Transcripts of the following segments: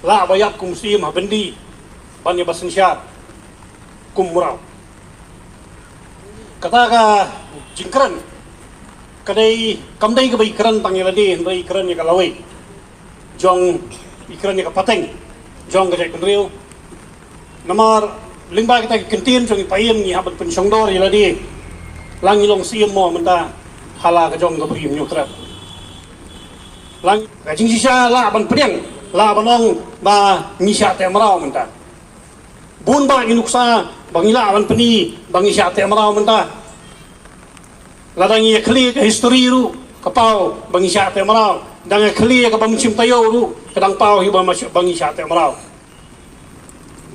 la bayat kum sim habendi banyak basensyat kum murau kata ka jingkran kadai kamdai ka baikran pangiladi hendai ikran ya kalawai jong ikran ya kapateng jong ka jai penriu namar lingba kita kentin jong ipayem ni habat pensyongdor iladi lang ilong sim mo menta hala ka jong ka beri nyutrap lang ka jing sisa la ban pedang la banong ba ngisya te marau menta bun ba inuksa bangila ban peni bangisya te marau menta ladang ia kli ke history ru kapau bangisya te marau dang kli ke bamcim tayo ru kadang pau hiba masuk bangisya te marau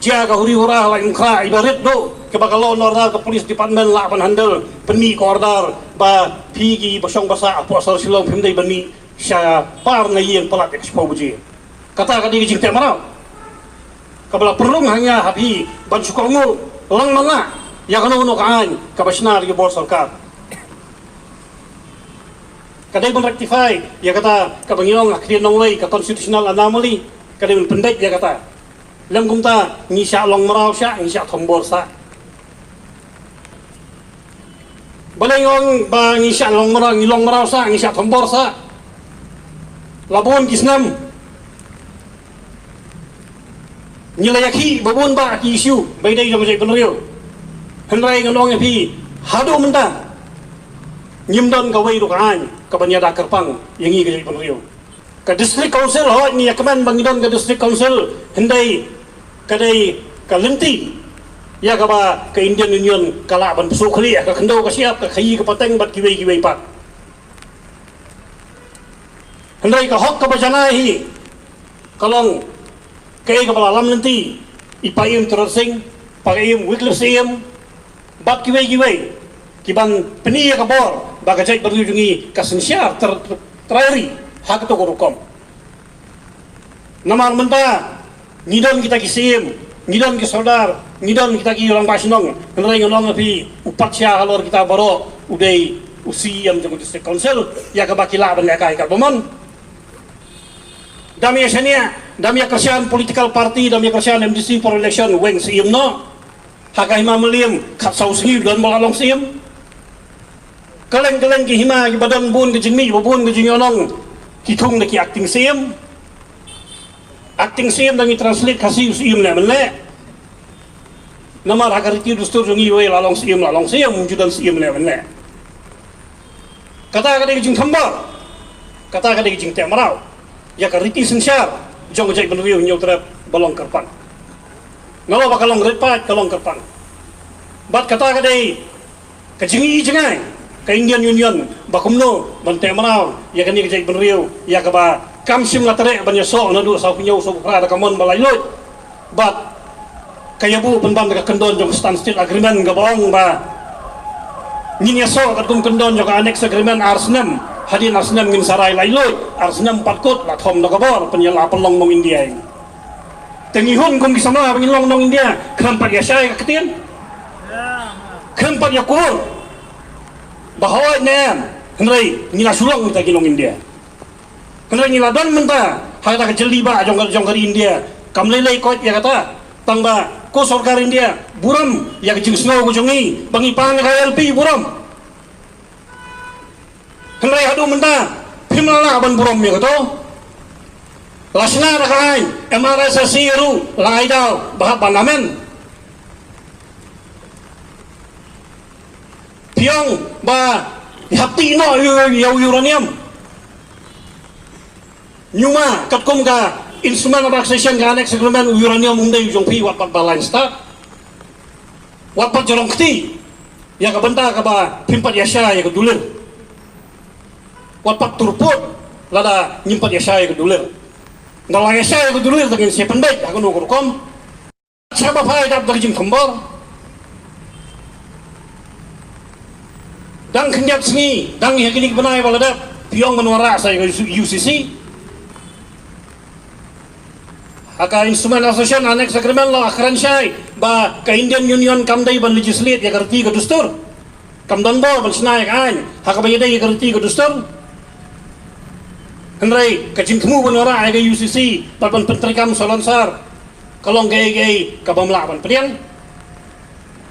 jaga huri hura la inkra ibarat do ke bakalo normal ke polis department la ban handle peni kordar ba pigi basong basa apo asal silong pimdai bani sya par na yang pelat expo buji kata ka di jing te marau kabala perlung hanya habi ban sukongu lang manga ya kanu no kaan kabasna di bor sarkar kadai pun rectify ya kata kabangilong akhir nongway ka constitutional anomaly kadai pun pendek ya kata lam kumta ngisya long marau sya ngisya thombor sa balengong ba ngisya long marau sa ngisya thombor sa labon kisnam nilayaki babon ba ki isu baidai jong jai penrio hendrai ngalong pi hadu menta nyimdon ka wei rukan ka banyada kerpang yangi ka jai penrio ka district council ho ni yakman bangidon ka district council hendai kadai ka lenti ya ka ba ka Indian Union kala ban sukli ka kendo ka siap ka khayi ka pateng bat kiwei pat hendai ka hok ka bajana hi kalong kay kapala alam nanti ipayim terusing pagayim wiklusiyim bat kiway kiban peniya kabor baga jay berjungi kasensyar terari hak to korukom namar menta ngidon kita kisim ngidon ki saudar ngidon kita ki orang basinong ngelai ngelong api upat sya halor kita baro udai usiyam jeng district council ya kabakila ban lekai karbomon damia sania damia kersian political party damia kersian MDC for election weng siim no hakai mameliam kat sau singi dan malalong siim keleng ki hima ki badan bun ki jingmi bun ki jingonong kitung ki acting siim dangi translate kasih siim le menle namar hakariti dustur jungi we lalong siim judan siim le menle kata ki jing thambar kata ki jing te marau ya kariti sensyar jong jai benriu nyau terap balong kerpan ngalo bakalong repat kalong kerpan bat kata kadai kajingi jengai ka Indian Union bakumno bante marau ya kani jai benriu ya ka ba kamsim latre banya so na du sau pinyau so kra da kamon balai lot bat kayabu penban ka kendon jong standstill agreement ga bawang ba ninya so ka tum kendon jong annex agreement arsnem hadin arsnem ngin sarai lailoi arsnem patkot la thom na kabor penyala pelong nong India ini tengihun kum kisama pengilong nong India kempat ya syai ketin kempat ya kur bahwa nem hendrai ngila sulong kita nong India hendrai ngila don menta hata kejeli ba jong India kamlelai kot ya kata tangba ko sarkar India buram ya kejing snow ko jongi bangipang ka LP buram hendrai hadu menta pimala ban burom ya kato lasna rakai MRS siru lai dau bahap banamen piong ba hapti no uranium nyuma katkum ka instrument of taxation ka annex agreement uranium undai jong pi wat pat balance ta wat pat jorong kti ya ka benta ka ba pimpat yasha ya ka dulir wapat turput lada nyimpat ya saya kedulir ngalah ya saya kedulir dengan siapa pendek aku nunggu kom siapa pai dap dari jing kembor dang kenyap sini dang ya kini benai balada piong menuara saya ke UCC aka instrument association annex agreement lo akhiran syai ba ka Indian Union kamdai ban legislate ya kerti ke dustur kamdan bo ban senai kan haka bayadai ya kerti ke dustur Henry kajingkmu benora aga UCC papan pentrikam solonsar kalong gay kabamla pan pediang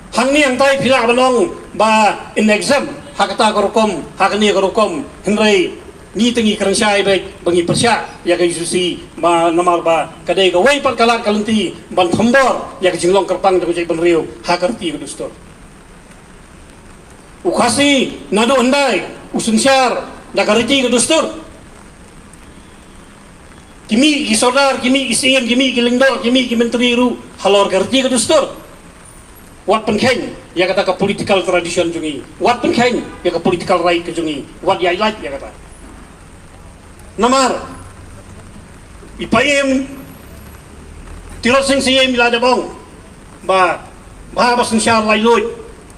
hang ni ang tay pila balong ba in exam hakata korukom hakani korukom Henry ni tengi kerensai baik bangi persya ya ga UCC ma namar ba kadai ga wai pan kalat kalenti ban thambor ya ga jinglong kerpang de jai benriu hakarti gudustor ukasi nado andai usunsyar dakariti gudustor kimi kisodar kimi isingin kimi kilingdor kimi kimenteri ru halor kerti ke dustur wat penkeng ya kata ke political tradition jungi wat penkeng ya ke political right ke jungi wat ya like ya kata namar ipayem tirot sing siyem ilada bong ba basen syar lai loy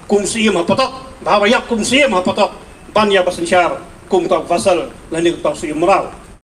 kum siyem hapatok ba bayak kum siyem hapatok ban ya basen syar kum tak fasal lani tak siyem moral